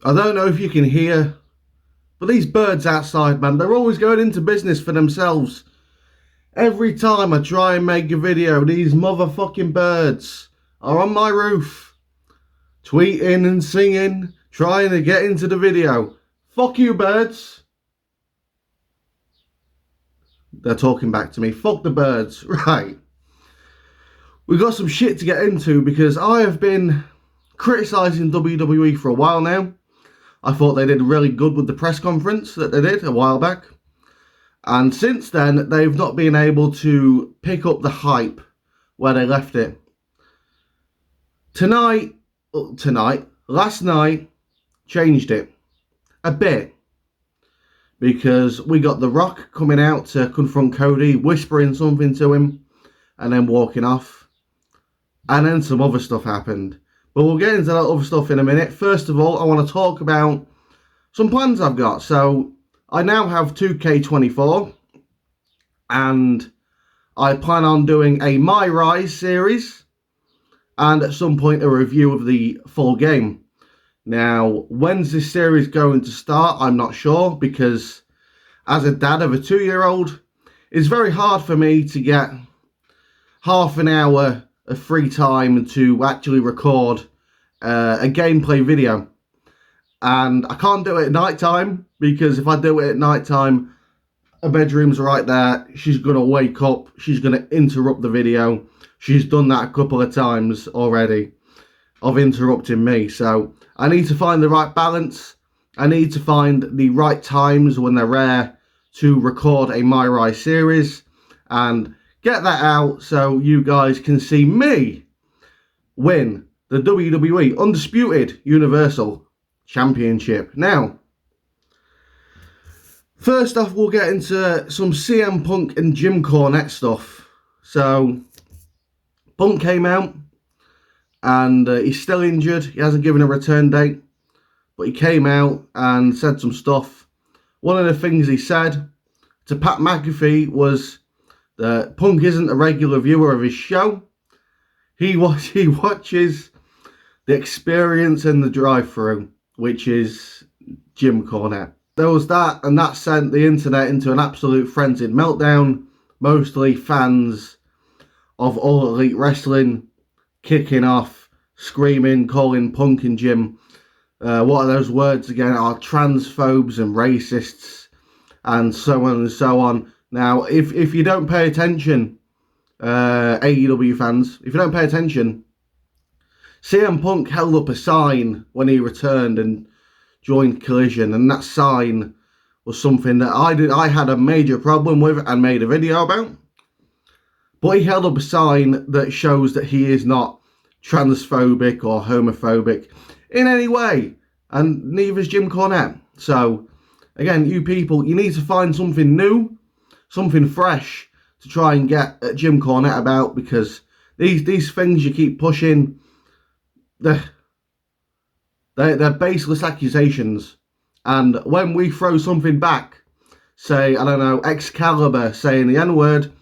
I don't know if you can hear, but these birds outside, man, they're always going into business for themselves. Every time I try and make a video, these motherfucking birds are on my roof, tweeting and singing, trying to get into the video. Fuck you, birds. They're talking back to me. Fuck the birds. Right. We've got some shit to get into because I have been criticising WWE for a while now. I thought they did really good with the press conference that they did a while back. And since then, they've not been able to pick up the hype where they left it. Last night, changed it a bit. Because we got The Rock coming out to confront Cody, whispering something to him, and then walking off. And then some other stuff happened. But we'll get into that other stuff in a minute. First of all, I want to talk about some plans I've got. So, I now have 2K24. And I plan on doing a My Rise series. And at some point, a review of the full game. Now, when's this series going to start? I'm not sure, because as a dad of a 2-year-old, it's very hard for me to get half an hour of free time to actually record a gameplay video. And I can't do it at night time, because if I do it at night time, her bedroom's right there. She's going to wake up. She's going to interrupt the video. She's done that a couple of times already of interrupting me. So I need to find the right balance. I need to find the right times when they're rare to record a My Rise series and get that out so you guys can see me win the WWE Undisputed Universal Championship. Now, first off, we'll get into some CM Punk and Jim Cornette stuff. So, Punk came out and he's still injured. He hasn't given a return date, but he came out and said some stuff. One of the things he said to Pat McAfee was that Punk isn't a regular viewer of his show. He watches the Experience and the Drive-Thru, which is Jim Cornette. There was that, and that sent the internet into an absolute frenzied meltdown. Mostly fans of All Elite Wrestling kicking off, screaming, calling Punk and Jim, what are those words again, are transphobes and racists, and so on and so on. Now, if you don't pay attention, AEW fans, if you don't pay attention, CM Punk held up a sign when he returned and joined Collision, and that sign was something that I had a major problem with and made a video about. But he held up a sign that shows that he is not transphobic or homophobic in any way, and neither is Jim Cornette. So, again, you people, you need to find something new, something fresh to try and get at Jim Cornette about, because these things you keep pushing, they're baseless accusations. And when we throw something back, say, I don't know, Excalibur saying the N-word,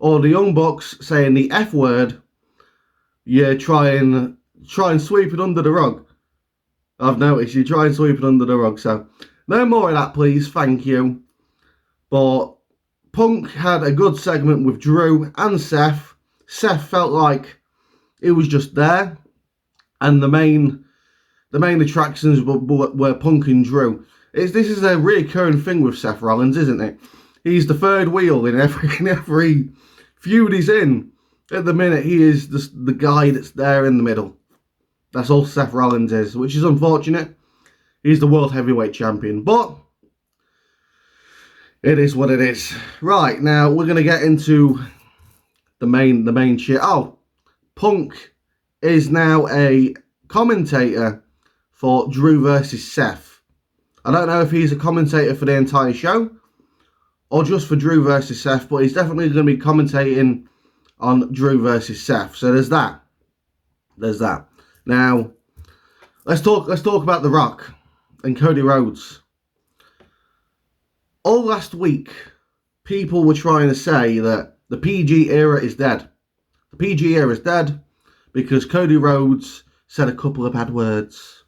or the Young Bucks saying the F-word, you try and sweep it under the rug. I've noticed you try and sweep it under the rug. So, no more of that, please. Thank you. But Punk had a good segment with Drew and Seth. Seth felt like it was just there. And the main attractions were Punk and Drew. This is a reoccurring thing with Seth Rollins, isn't it? He's the third wheel in every feud he's in. At the minute, he is the guy that's there in the middle. That's all Seth Rollins is, which is unfortunate. He's the World Heavyweight Champion, but it is what it is. Right, now we're going to get into the main shit. Oh, Punk is now a commentator for Drew versus Seth. I don't know if he's a commentator for the entire show or just for Drew versus Seth, but he's definitely going to be commentating on Drew versus Seth. So there's that. There's that. Now, let's talk about The Rock and Cody Rhodes. All last week, people were trying to say that the PG era is dead. The PG era is dead because Cody Rhodes said a couple of bad words.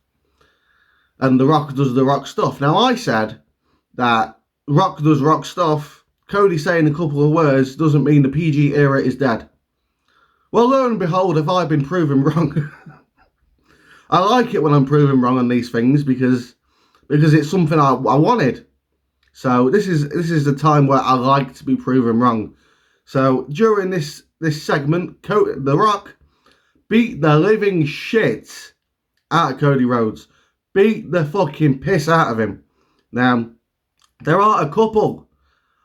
and The Rock does The Rock stuff. Now, I said that Rock does Rock stuff. Cody saying a couple of words doesn't mean the PG era is dead. Well, lo and behold, have I been proven wrong. I like it when I'm proven wrong on these things because it's something I wanted. So this is the time where I like to be proven wrong. So during this segment, The Rock beat the living shit out of Cody Rhodes. Beat the fucking piss out of him. Now, there are a couple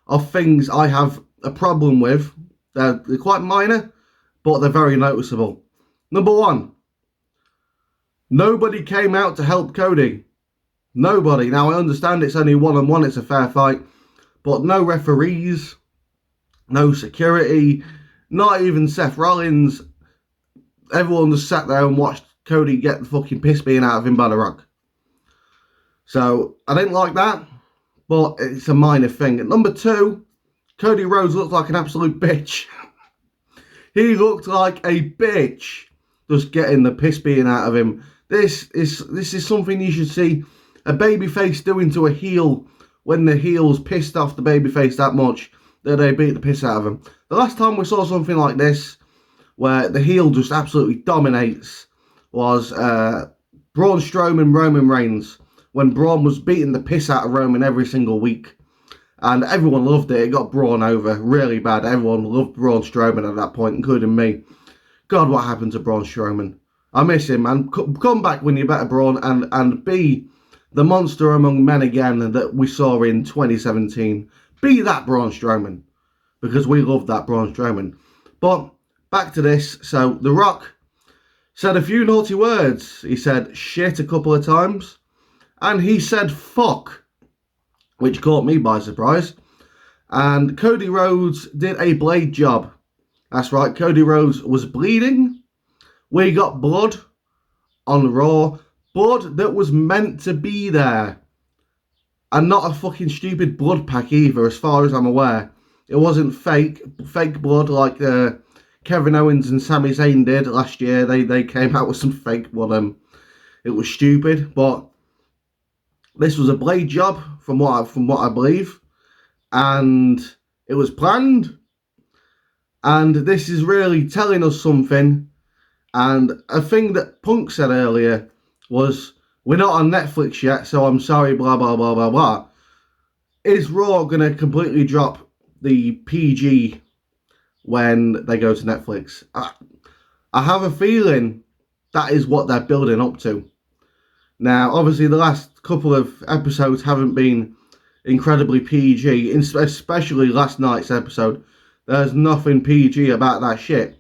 of things I have a problem with. They're quite minor, but they're very noticeable. Number one, nobody came out to help Cody. Nobody. Now, I understand it's only one-on-one, it's a fair fight, but no referees, no security, not even Seth Rollins. Everyone just sat there and watched Cody get the fucking piss being out of him by The Rock. So, I didn't like that, but it's a minor thing. At number two, Cody Rhodes looked like an absolute bitch. He looked like a bitch just getting the piss being out of him. This is something you should see a babyface doing to a heel when the heel's pissed off the babyface that much that they beat the piss out of him. The last time we saw something like this, where the heel just absolutely dominates, was Braun Strowman, Roman Reigns, when Braun was beating the piss out of Roman every single week. And everyone loved it. It got Braun over really bad. Everyone loved Braun Strowman at that point, including me. God, what happened to Braun Strowman? I miss him, man. Come back when you're better, Braun, and be the monster among men again that we saw in 2017. Be that Braun Strowman, because we loved that Braun Strowman. But back to this. So The Rock said a few naughty words. He said shit a couple of times, and he said fuck, which caught me by surprise. And Cody Rhodes did a blade job. That's right, Cody Rhodes was bleeding. We got blood on Raw. Blood that was meant to be there. And not a fucking stupid blood pack either, as far as I'm aware. It wasn't fake blood like Kevin Owens and Sami Zayn did last year. They came out with some fake blood and it was stupid. But this was a blade job from what I believe. And it was planned. And this is really telling us something. And a thing that Punk said earlier was, we're not on Netflix yet, so I'm sorry, blah, blah, blah, blah, blah. Is Raw going to completely drop the PG when they go to Netflix? I have a feeling that is what they're building up to. Now, obviously, the last couple of episodes haven't been incredibly PG, especially last night's episode. There's nothing PG about that shit.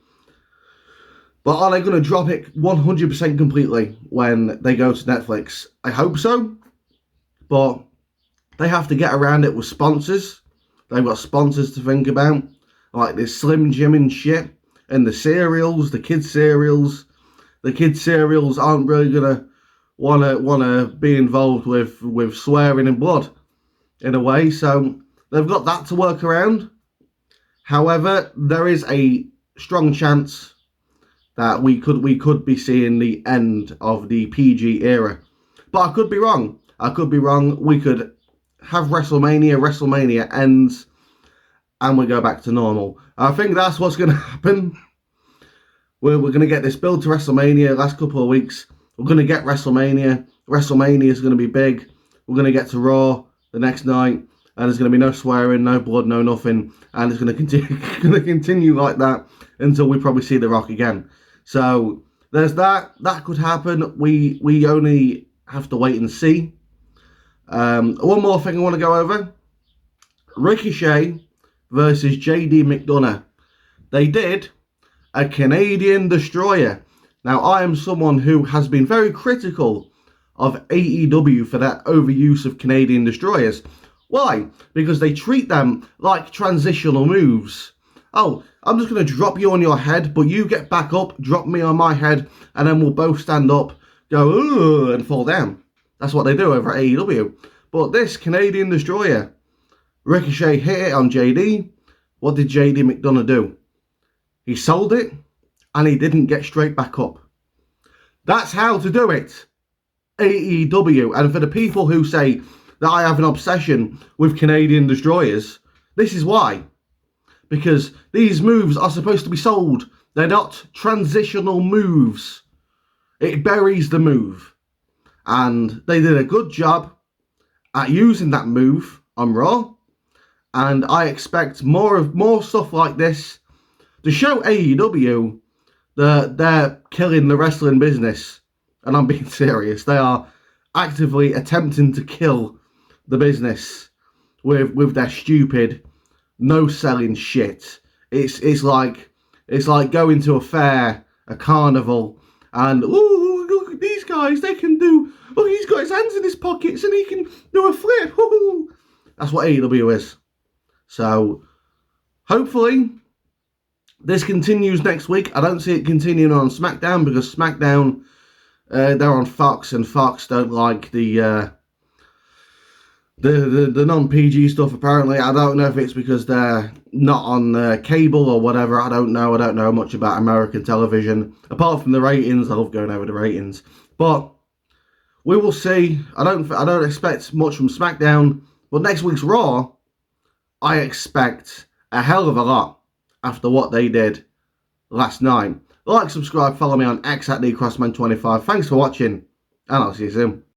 But are they going to drop it 100% completely when they go to Netflix? I hope so. But they have to get around it with sponsors. They've got sponsors to think about. Like this Slim Jim and shit. And the cereals, the kids' cereals. The kids' cereals aren't really going to wanna be involved with swearing and blood. In a way. So they've got that to work around. However, there is a strong chance that we could be seeing the end of the PG era. But I could be wrong. We could have WrestleMania ends, and we go back to normal. I think that's what's going to happen. We're going to get this build to WrestleMania last couple of weeks. We're going to get WrestleMania. WrestleMania is going to be big. We're going to get to Raw the next night, and there's going to be no swearing, no blood, no nothing, and it's going to continue like that until we probably see The Rock again. So there's that. That could happen. We only have to wait and see. One more thing I want to go over. Ricochet versus JD McDonough. They did a Canadian Destroyer. Now, I am someone who has been very critical of AEW for that overuse of Canadian Destroyers. Why? Because they treat them like transitional moves. Oh, I'm just going to drop you on your head, but you get back up, drop me on my head, and then we'll both stand up, go, ooh, and fall down. That's what they do over at AEW. But this Canadian Destroyer, Ricochet hit it on JD. What did JD McDonough do? He sold it, and he didn't get straight back up. That's how to do it. AEW. And for the people who say that I have an obsession with Canadian destroyers, this is why. Because these moves are supposed to be sold. They're not transitional moves. It buries the move. And they did a good job at using that move on Raw. And I expect more stuff like this to show AEW that they're killing the wrestling business. And I'm being serious. They are actively attempting to kill the business with their stupid, no-selling shit. It's like going to a fair, a carnival, and look at these guys. They can do. Oh, he's got his hands in his pockets and he can do a flip. Ooh. That's what AEW is. So hopefully this continues next week. I don't see it continuing on SmackDown because SmackDown, they're on Fox, and Fox don't like the non-PG stuff. Apparently, I don't know if it's because they're not on cable or whatever. I don't know much about American television apart from the ratings. I love going over the ratings, but we will see. I don't expect much from SmackDown, but next week's Raw, I expect a hell of a lot after what they did last night. Like, subscribe, follow me on X at DCrossman25. Thanks for watching, and I'll see you soon.